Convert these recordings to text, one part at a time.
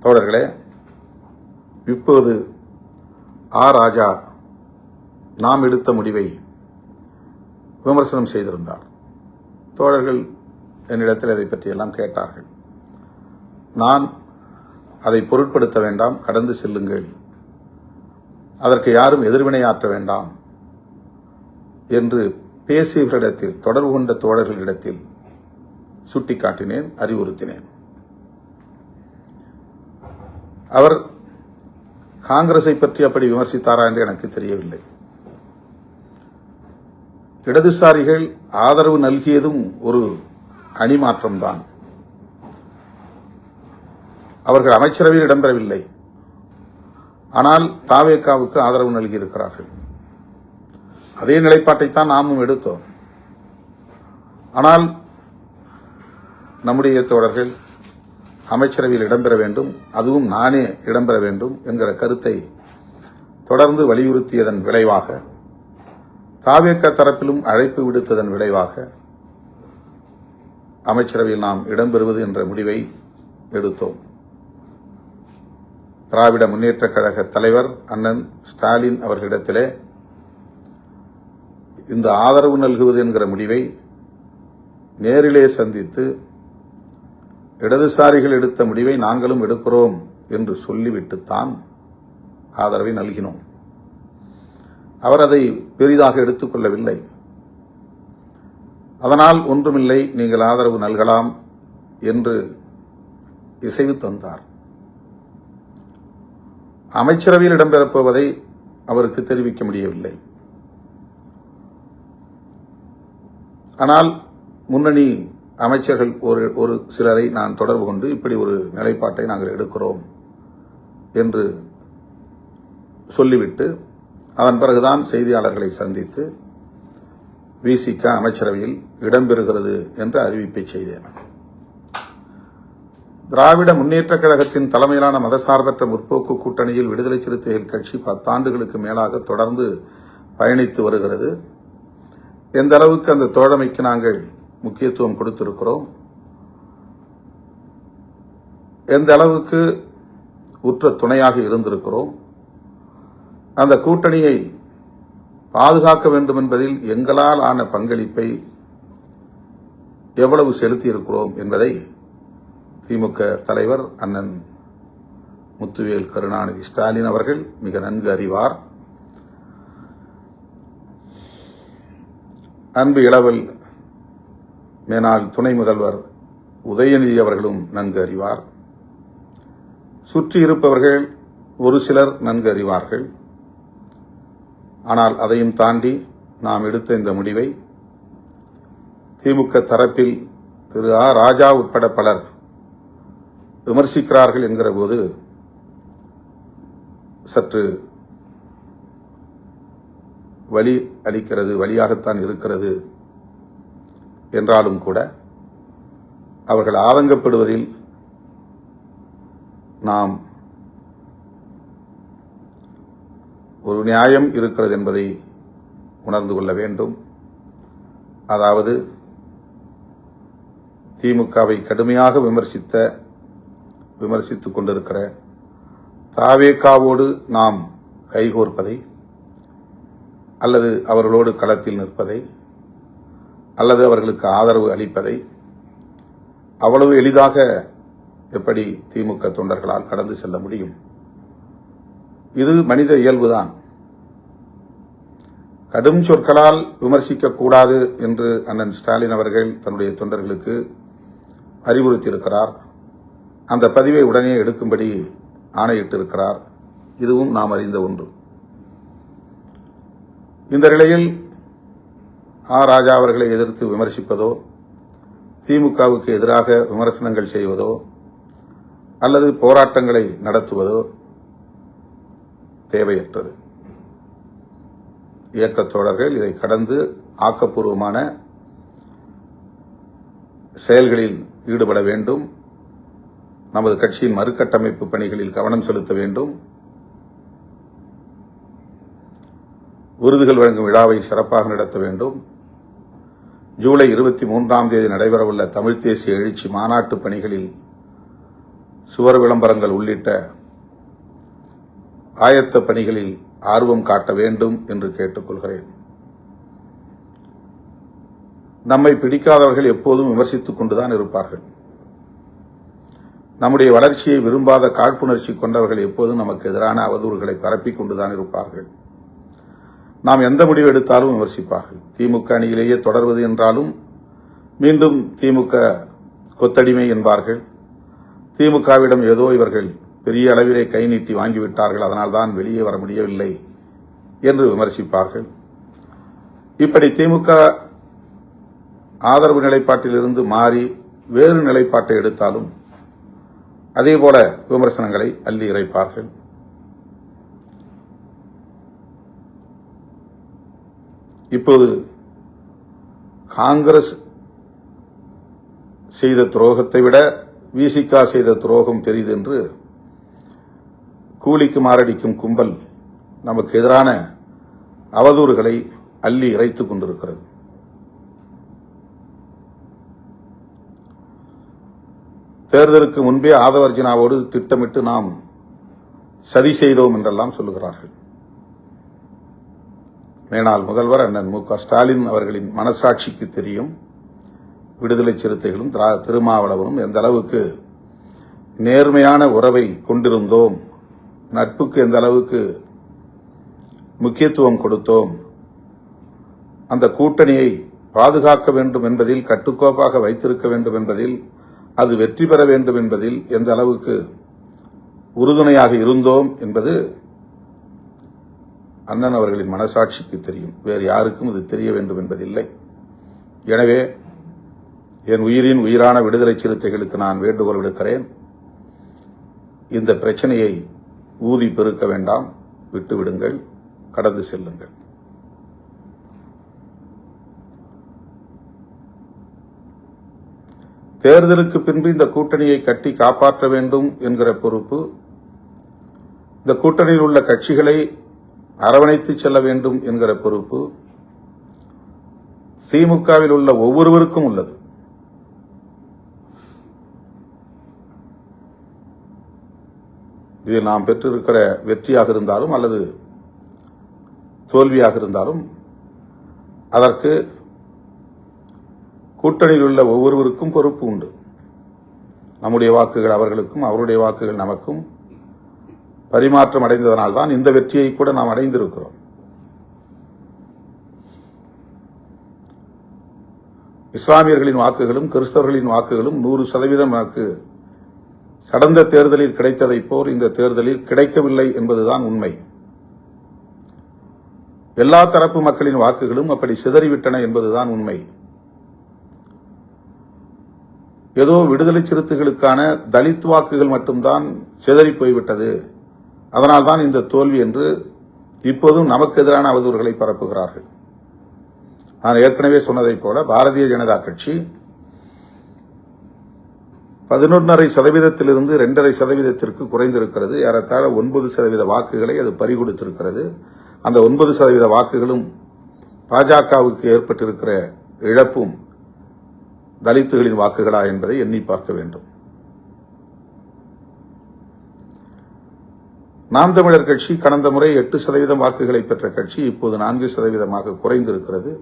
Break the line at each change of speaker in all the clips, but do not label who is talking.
தோழர்களே, இப்போது ராஜா நாம் எடுத்த முடிவை விமர்சனம் செய்திருந்தார். தோழர்கள் என்னிடத்தில் அதை பற்றியெல்லாம் கேட்டார்கள். நான் அதை பொருட்படுத்த வேண்டாம், கடந்து செல்லுங்கள், அதற்கு யாரும் எதிர்வினையாற்ற வேண்டாம் என்று பேசியவர்களிடத்தில், தொடர்பு கொண்ட தோழர்களிடத்தில் சுட்டிக்காட்டினேன், அறிவுறுத்தினேன். அவர் காங்கிரஸை பற்றி அப்படி விமர்சித்தாரா என்று எனக்கு தெரியவில்லை. இடதுசாரிகள் ஆதரவு நல்கியதும் ஒரு அணிமாற்றம்தான். அவர்கள் அமைச்சரவையில் இடம்பெறவில்லை, ஆனால் தாவேகாவுக்கு ஆதரவு நல்கியிருக்கிறார்கள். அதே நிலைப்பாட்டைத்தான் நாமும் எடுத்தோம். ஆனால் நம்முடைய தோழர்கள் அமைச்சரவையில் இடம்பெற வேண்டும், அதுவும் நானே இடம்பெற வேண்டும் என்கிற கருத்தை தொடர்ந்து வலியுறுத்தியதன் விளைவாக, தாவேகா தரப்பிலும் அழைப்பு விடுத்ததன் விளைவாக அமைச்சரவையில் நாம் இடம்பெறுவது என்ற முடிவை எடுத்தோம். திராவிட முன்னேற்றக் கழக தலைவர் அண்ணன் ஸ்டாலின் அவர்களிடத்திலே இந்த ஆதரவு நல்குவது என்கிற முடிவை நேரிலே சந்தித்து, இடதுசாரிகள் எடுத்த முடிவை நாங்களும் எடுக்கிறோம் என்று சொல்லிவிட்டுத்தான் ஆதரவை நல்கினோம். அவர் அதை பெரிதாக எடுத்துக்கொள்ளவில்லை. அதனால் ஒன்றுமில்லை, நீங்கள் ஆதரவு நல்கலாம் என்று இசைவு தந்தார். அமைச்சரவையில் இடம்பெறப் போவதை அவருக்கு தெரிவிக்க முடியவில்லை. ஆனால் முன்னணி அமைச்சர்கள் ஒரு சிலரை நான் தொடர்பு கொண்டு இப்படி ஒரு நிலைப்பாட்டை நாங்கள் எடுக்கிறோம் என்று சொல்லிவிட்டு, அதன் பிறகுதான் செய்தியாளர்களை சந்தித்து விசிக அமைச்சரவையில் இடம்பெறுகிறது என்ற அறிவிப்பை செய்தேன். திராவிட முன்னேற்றக் கழகத்தின் தலைமையிலான மதசார்பற்ற முற்போக்கு கூட்டணியில் விடுதலை சிறுத்தைகள் கட்சி 10 ஆண்டுகளுக்கு மேலாக தொடர்ந்து பயணித்து வருகிறது. எந்த அளவுக்கு அந்த தோழமைக்கு நாங்கள் முக்கியத்துவம் கொடுத்திருக்கிறோம், எந்த அளவுக்கு உற்ற துணையாக இருந்திருக்கிறோம், அந்த கூட்டணியை பாதுகாக்க வேண்டும் என்பதில் எங்களால் ஆன பங்களிப்பை எவ்வளவு செலுத்தியிருக்கிறோம் என்பதை திமுக தலைவர் அண்ணன் முத்துவேல் கருணாநிதி ஸ்டாலின் அவர்கள் மிக நன்கு அறிவார். அன்பு இளவல் மேனாள் துணை முதல்வர் உதயநிதி அவர்களும் நன்கு அறிவார். சுற்றி இருப்பவர்கள் ஒரு சிலர் நன்கு அறிவார்கள். ஆனால் அதையும் தாண்டி நாம் எடுத்த இந்த முடிவை திமுக தரப்பில் திரு ராஜா உட்பட பலர் விமர்சிக்கிறார்கள் என்கிற போது சற்று வலி அளிக்கிறது, வலியாகத்தான் இருக்கிறது. என்றாலும் கூட அவர்கள் ஆதங்கப்படுவதில் நாம் ஒரு நியாயம் இருக்கிறது என்பதை உணர்ந்து கொள்ள வேண்டும். அதாவது திமுகவை கடுமையாக விமர்சித்துக் கொண்டிருக்கிற தாவேகாவோடு நாம் கைகோர்ப்பதை, அல்லது அவர்களோடு களத்தில் நிற்பதை, அல்லது அவர்களுக்கு ஆதரவு அளிப்பதை அவ்வளவு எளிதாக எப்படி திமுக தொண்டர்களால் கடந்து செல்ல முடியும்? இது மனித இயல்புதான். கடும் சொற்களால் விமர்சிக்கக்கூடாது என்று அண்ணன் ஸ்டாலின் அவர்கள் தன்னுடைய தொண்டர்களுக்கு அறிவுறுத்தியிருக்கிறார். அந்த பதிவை உடனே எடுக்கும்படி ஆணையிட்டிருக்கிறார். இதுவும் நாம் அறிந்த ஒன்று. இந்த நிலையில் ராஜா அவர்களை எதிர்த்து விமர்சிப்பதோ, திமுகவுக்கு எதிராக விமர்சனங்கள் செய்வதோ, அல்லது போராட்டங்களை நடத்துவதோ தேவையற்றது. இயக்கத் தோழர்கள் இதை கடந்து ஆக்கப்பூர்வமான செயல்களில் ஈடுபட வேண்டும். நமது கட்சியின் மறுகட்டமைப்பு பணிகளில் கவனம் செலுத்த வேண்டும். விருதுகள் வழங்கும் விழாவை சிறப்பாக நடத்த வேண்டும். ஜூலை 23ஆம் தேதி நடைபெறவுள்ள தமிழ் தேசிய எழுச்சி மாநாட்டு பணிகளில் சுவர் விளம்பரங்கள் உள்ளிட்ட ஆயத்த பணிகளில் ஆர்வம் காட்ட வேண்டும் என்று கேட்டுக்கொள்கிறேன். நம்மை பிடிக்காதவர்கள் எப்போதும் விமர்சித்துக் கொண்டுதான் இருப்பார்கள். நம்முடைய வளர்ச்சியை விரும்பாத காழ்ப்புணர்ச்சி கொண்டவர்கள் எப்போதும் நமக்கு எதிரான அவதூறுகளை பரப்பிக் கொண்டுதான் இருப்பார்கள். நாம் எந்த முடிவு எடுத்தாலும் விமர்சிப்பார்கள். திமுக அணியிலேயே தொடர்வது என்றாலும் மீண்டும் திமுக கொத்தடிமை என்பார்கள். திமுகவிடம் ஏதோ இவர்கள் பெரிய அளவிலே கை நீட்டி வாங்கிவிட்டார்கள், அதனால்தான் வெளியே வர முடியவில்லை என்று விமர்சிப்பார்கள். இப்படி திமுக ஆதரவு நிலைப்பாட்டிலிருந்து மாறி வேறு நிலைப்பாட்டை எடுத்தாலும் அதேபோல விமர்சனங்களை அள்ளி இறைப்பார்கள். இப்போது காங்கிரஸ் செய்த துரோகத்தை விட விசிக செய்த துரோகம் பெரிது என்று கூலிக்கு மாரடிக்கும் கும்பல் நமக்கு எதிரான அவதூறுகளை அள்ளி இறைத்துக் கொண்டிருக்கிறது. தேர்தலுக்கு முன்பே ஆதவர்ஜினாவோடு திட்டமிட்டு நாம் சதி செய்தோம் என்றெல்லாம் சொல்லுகிறார்கள். மேனாள் முதல்வர் அண்ணன் மு.க. ஸ்டாலின் அவர்களின் மனசாட்சிக்கு தெரியும், விடுதலை சிறுத்தைகளும் திருமாவளவனும் எந்த அளவுக்கு நேர்மையான உறவை கொண்டிருந்தோம், நட்புக்கு எந்த அளவுக்கு முக்கியத்துவம் கொடுத்தோம், அந்த கூட்டணியை பாதுகாக்க வேண்டும் என்பதில், கட்டுக்கோப்பாக வைத்திருக்க வேண்டும் என்பதில், அது வெற்றி பெற வேண்டும் என்பதில் எந்த அளவுக்கு உறுதுணையாக இருந்தோம் என்பது அண்ணன் அவர்களின் மனசாட்சிக்கு தெரியும். வேறு யாருக்கும் இது தெரிய வேண்டும் என்பதில்லை. எனவே என் உயிரின் உயிரான விடுதலை சிறுத்தைகளுக்கு நான் வேண்டுகோள் விடுக்கிறேன். இந்த பிரச்சனையை ஊதி பெருக்க வேண்டாம், விட்டுவிடுங்கள், கடந்து செல்லுங்கள். தேர்தலுக்கு பின்பு இந்த கூட்டணியை கட்டி காப்பாற்ற வேண்டும் என்கிற பொறுப்பு இந்த கூட்டணியில் உள்ள கட்சிகளை அரவணைத்து செல்ல வேண்டும் என்கிற பொறுப்பு திமுகவில் உள்ள ஒவ்வொருவருக்கும் உள்ளது. இது நாம் பெற்றிருக்கிற வெற்றியாக இருந்தாலும் அல்லது தோல்வியாக இருந்தாலும் அதற்கு கூட்டணியில் உள்ள ஒவ்வொருவருக்கும் பொறுப்பு உண்டு. நம்முடைய வாக்குகள் அவர்களுக்கும், அவருடைய வாக்குகள் நமக்கும் பரிமாற்றம் அடைந்ததனால்தான் இந்த வெற்றியை கூட நாம் அடைந்திருக்கிறோம். இஸ்லாமியர்களின் வாக்குகளும் கிறிஸ்தவர்களின் வாக்குகளும் 100% நமக்கு கடந்த தேர்தலில் கிடைத்ததைப் போல் இந்த தேர்தலில் கிடைக்கவில்லை என்பதுதான் உண்மை. எல்லா தரப்பு மக்களின் வாக்குகளும் அப்படி சிதறிவிட்டன என்பதுதான் உண்மை. ஏதோ விடுதலை சிறுத்தைகளுக்கான தலித் வாக்குகள் மட்டும்தான் சிதறி போய்விட்டது, அதனால்தான் இந்த தோல்வி என்று இப்போதும் நமக்கு எதிரான அவதூறுகளை பரப்புகிறார்கள். நான் ஏற்கனவே சொன்னதைப் போல பாரதிய ஜனதா கட்சி 11.5% 2.5% குறைந்திருக்கிறது. ஏறத்தாழ 9% வாக்குகளை அது பறிகொடுத்திருக்கிறது. அந்த 9% வாக்குகளும் பாஜகவுக்கு ஏற்பட்டிருக்கிற இழப்பும் தலித்துகளின் வாக்குகளா என்பதை எண்ணி பார்க்க வேண்டும். நாம் தமிழர் கட்சி கடந்த முறை 8% வாக்குகளை பெற்ற கட்சி இப்போது 4% குறைந்திருக்கிறது.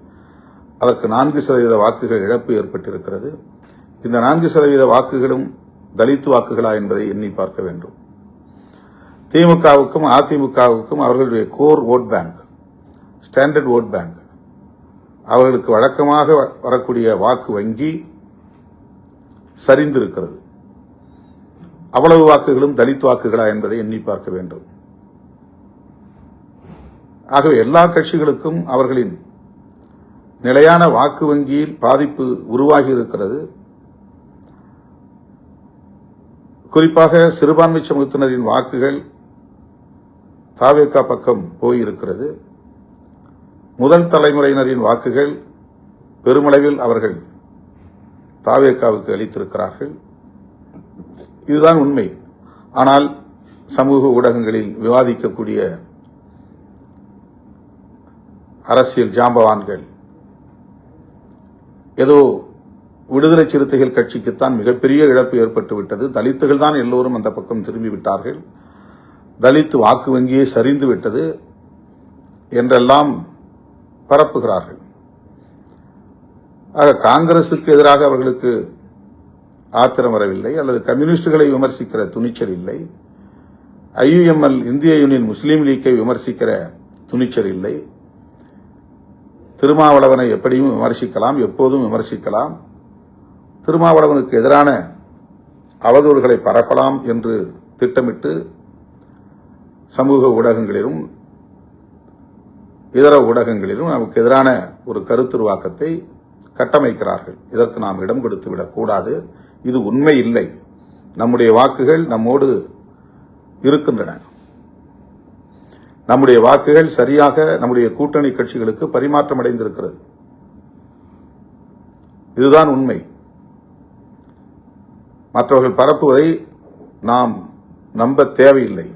அதற்கு 4% வாக்குகள் இழப்பு ஏற்பட்டிருக்கிறது. இந்த 4% வாக்குகளும் தலித் வாக்குகளா என்பதை எண்ணி பார்க்க வேண்டும். திமுகவுக்கும் அதிமுகவுக்கும் அவர்களுடைய core vote bank, standard vote bank, அவர்களுக்கு வழக்கமாக வரக்கூடிய வாக்கு வங்கி சரிந்திருக்கிறது. அவ்வளவு வாக்குகளும் தலித் வாக்குகளா என்பதை எண்ணி பார்க்க வேண்டும். ஆகவே எல்லா கட்சிகளுக்கும் அவர்களின் நிலையான வாக்கு வங்கியில் பாதிப்பு உருவாகி இருக்கிறது. குறிப்பாக சிறுபான்மை சமூகத்தினரின் வாக்குகள் தாவேகா பக்கம் போயிருக்கிறது. முதல் தலைமுறையினரின் வாக்குகள் பெருமளவில் அவர்கள் தாவேகாவுக்கு அளித்திருக்கிறார்கள். இதுதான் உண்மை. ஆனால் சமூக ஊடகங்களில் விவாதிக்கக்கூடிய அரசியல் ஜாம்பவான்கள் ஏதோ விடுதலை சிறுத்தைகள் கட்சிக்குத்தான் மிகப்பெரிய இழப்பு ஏற்பட்டுவிட்டது. தலித்துகள் தான் எல்லோரும் அந்த பக்கம் திரும்பிவிட்டார்கள், தலித் வாக்கு வங்கியே சரிந்து விட்டது என்றெல்லாம் பரப்புகிறார்கள். ஆக காங்கிரசுக்கு எதிராக அவர்களுக்கு ஆத்திரம் வரவில்லை, அல்லது கம்யூனிஸ்டுகளை விமர்சிக்கிற துணிச்சல் இல்லை, IUML இந்திய யூனியன் முஸ்லீம் லீக்கை விமர்சிக்கிற துணிச்சல் இல்லை. திருமாவளவனை எப்படியும் விமர்சிக்கலாம், எப்போதும் விமர்சிக்கலாம், திருமாவளவனுக்கு எதிரான அவதூறுகளை பரப்பலாம் என்று திட்டமிட்டு சமூக ஊடகங்களிலும் இதர ஊடகங்களிலும் நமக்கு எதிரான ஒரு கருத்துருவாக்கத்தை கட்டமைக்கிறார்கள். இதற்கு நாம் இடம் கொடுத்து விடக்கூடாது. இது உண்மை இல்லை. நம்முடைய வாக்குகள் நம்மோடு இருக்கின்றன. நம்முடைய வாக்குகள் சரியாக நம்முடைய கூட்டணி கட்சிகளுக்கு பரிமாற்றம் அடைந்திருக்கிறது. இதுதான் உண்மை. மற்றவர்கள் பரப்புவதை நாம் நம்ப தேவையில்லை.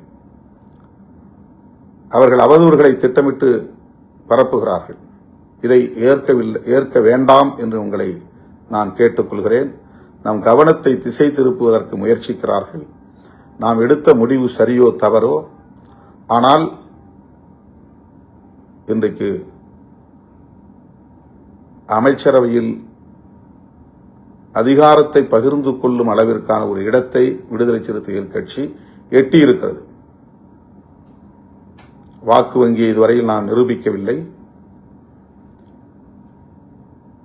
அவர்கள் அவதூறுகளை திட்டமிட்டு பரப்புகிறார்கள். இதை ஏற்க வேண்டாம் என்று உங்களை நான் கேட்டுக்கொள்கிறேன். நம் கவனத்தை திசை திருப்புவதற்கு முயற்சிக்கிறார்கள். நாம் எடுத்த முடிவு சரியோ தவறோ, ஆனால் இன்றைக்கு அமைச்சரவையில் அதிகாரத்தை பகிர்ந்து கொள்ளும் அளவிற்கான ஒரு இடத்தை விடுதலை சிறுத்தைகள் கட்சி எட்டியிருக்கிறது. வாக்கு வங்கியை இதுவரையில் நாம் நிரூபிக்கவில்லை.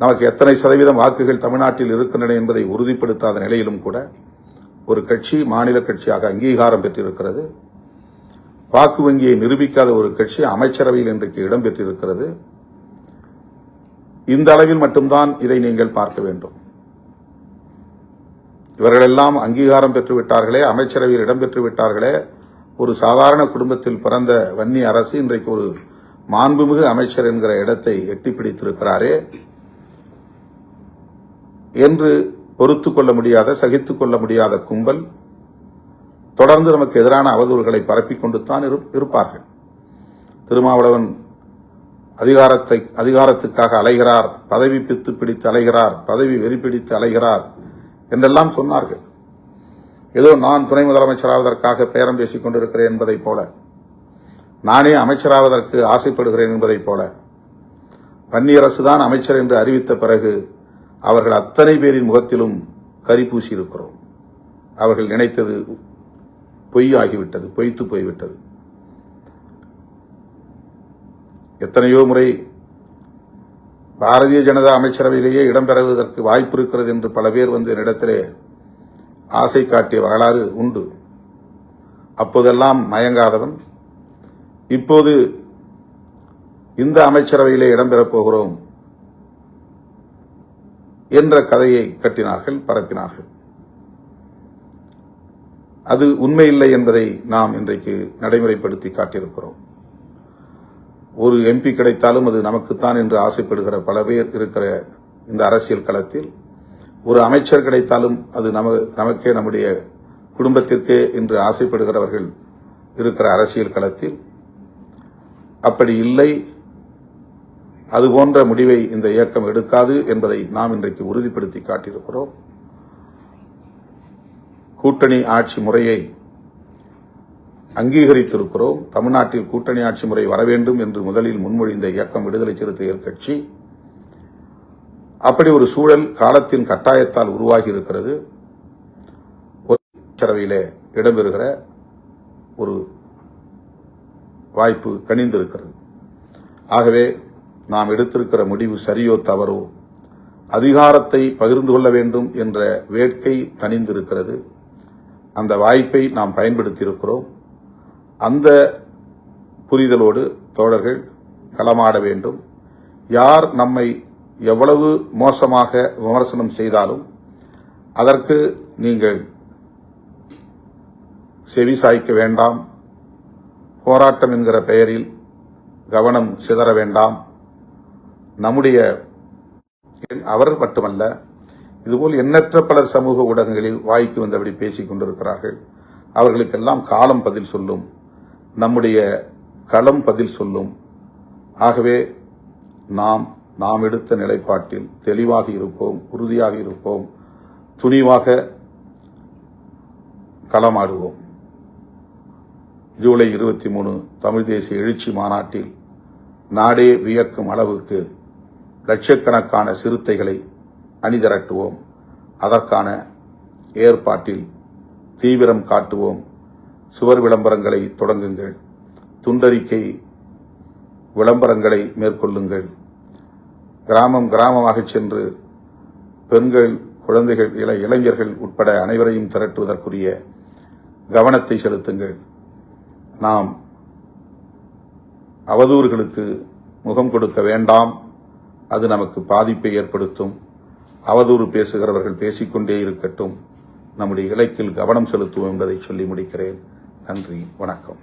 நமக்கு எத்தனை சதவீதம் வாக்குகள் தமிழ்நாட்டில் இருக்கின்றன என்பதை உறுதிப்படுத்தாத நிலையிலும் கூட ஒரு கட்சி மாநில கட்சியாக அங்கீகாரம் பெற்றிருக்கிறது. வாக்கு வங்கியை நிரூபிக்காத ஒரு கட்சி அமைச்சரவையில் இன்றைக்கு இடம்பெற்றிருக்கிறது. இந்த அளவில் மட்டும்தான் இதை நீங்கள் பார்க்க வேண்டும். இவர்களெல்லாம் அங்கீகாரம் பெற்றுவிட்டார்களே, அமைச்சரவையில் இடம்பெற்று விட்டார்களே, ஒரு சாதாரண குடும்பத்தில் பிறந்த வன்னி அரசு இன்றைக்கு ஒரு மாண்புமிகு அமைச்சர் என்கிற இடத்தை எட்டி பிடித்திருக்கிறாரே என்று பொறுத்துக் கொள்ள முடியாத, சகித்துக் கொள்ள முடியாத கும்பல் தொடர்ந்து நமக்கு எதிரான அவதூறுகளை பரப்பிக் கொண்டுதான் இருப்பார்கள். திருமாவளவன் அதிகாரத்துக்காக அலைகிறார், பதவி பித்து பிடித்து அலைகிறார், பதவி வெறி பிடித்து அலைகிறார் என்றெல்லாம் சொன்னார்கள். ஏதோ நான் துணை முதலமைச்சராவதற்காக பேரம் பேசிக் கொண்டிருக்கிறேன் என்பதைப் போல, நானே அமைச்சராவதற்கு ஆசைப்படுகிறேன் என்பதைப் போல, வன்னியரசுதான் அமைச்சர் என்று அறிவித்த பிறகு அவர்கள் அத்தனை பேரின் முகத்திலும் கரி பூசி இருக்கிறோம். அவர்கள் நினைத்தது பொய்யாகிவிட்டது, பொய்த்து போய்விட்டது. எத்தனையோ முறை பாரதிய ஜனதா அமைச்சரவையிலேயே இடம்பெறுவதற்கு வாய்ப்பு இருக்கிறது என்று பல பேர் வந்து என்னிடத்திலே ஆசை காட்டிய வரலாறு உண்டு. அப்போதெல்லாம் மயங்காதவன் இப்போது இந்த அமைச்சரவையிலே இடம்பெறப் போகிறோம் என்ற கதையை கட்டினார்கள், பரப்பினார்கள். அது உண்மையில்லை என்பதை நாம் இன்றைக்கு நடைமுறைப்படுத்தி காட்டியிருக்கிறோம். ஒரு MP கிடைத்தாலும் அது நமக்குத்தான் என்று ஆசைப்படுகிற பல பேர் இருக்கிற இந்த அரசியல் களத்தில், ஒரு அமைச்சர் கிடைத்தாலும் அது நமக்கே, நம்முடைய குடும்பத்திற்கே என்று ஆசைப்படுகிறவர்கள் இருக்கிற அரசியல் களத்தில் அப்படி இல்லை. அதுபோன்ற முடிவை இந்த இயக்கம் எடுக்காது என்பதை நாம் இன்றைக்கு உறுதிப்படுத்தி காட்டியிருக்கிறோம். கூட்டணி ஆட்சி முறையை அங்கீகரித்திருக்கிறோம். தமிழ்நாட்டில் கூட்டணி ஆட்சி முறை வர வேண்டும் என்று முதலில் முன்மொழிந்த இயக்கம் விடுதலை சிறுத்தைகள் கட்சி. அப்படி ஒரு சூழல் காலத்தின் கட்டாயத்தால் உருவாகி இருக்கிறது. அமைச்சரவையிலே இடம்பெறுகிற ஒரு வாய்ப்பு கனிந்திருக்கிறது. ஆகவே நாம் எடுத்திருக்கிற முடிவு சரியோ தவறோ, அதிகாரத்தை பகிர்ந்து கொள்ள வேண்டும் என்ற வேட்கை தனிந்திருக்கிறது. அந்த வாய்ப்பை நாம் பயன்படுத்தியிருக்கிறோம். அந்த புரிதலோடு தோழர்கள் களமாட வேண்டும். யார் நம்மை எவ்வளவு மோசமாக விமர்சனம் செய்தாலும் அதற்கு நீங்கள் செவி சாய்க்க வேண்டாம். போராட்டம் என்கிற பெயரில் கவனம் சிதற வேண்டாம். நம்முடைய அவர் மட்டுமல்ல, இதுபோல் எண்ணற்ற பலர் சமூக ஊடகங்களில் வாய்க்கு வந்தபடி பேசிக் கொண்டிருக்கிறார்கள். அவர்களுக்கெல்லாம் காலம் பதில் சொல்லும், நம்முடைய களம் பதில் சொல்லும். ஆகவே நாம் நாம் எடுத்த நிலைப்பாட்டில் தெளிவாக இருப்போம், உறுதியாக இருப்போம், துணிவாக களமாடுவோம். ஜூலை 23 தமிழ் தேசிய எழுச்சி மாநாட்டில் நாடே வியக்கும் அளவுக்கு லட்சக்கணக்கான சிறுத்தைகளை அணிதிரட்டுவோம். அதற்கான ஏற்பாட்டில் தீவிரம் காட்டுவோம். சுவர் விளம்பரங்களை தொடங்குங்கள், துண்டறிக்கை விளம்பரங்களை மேற்கொள்ளுங்கள். கிராமம் கிராமமாக சென்று பெண்கள், குழந்தைகள், இளைஞர்கள் உட்பட அனைவரையும் திரட்டுவதற்குரிய கவனத்தை செலுத்துங்கள். நாம் அவதூறுகளுக்கு முகம் கொடுக்க வேண்டாம். அது நமக்கு பாதிப்பை ஏற்படுத்தும். அவதூறு பேசுகிறவர்கள் பேசிக்கொண்டே இருக்கட்டும். நம்முடைய இலக்கில் கவனம் செலுத்துவோம் என்பதை சொல்லி முடிக்கிறேன். நன்றி, வணக்கம்.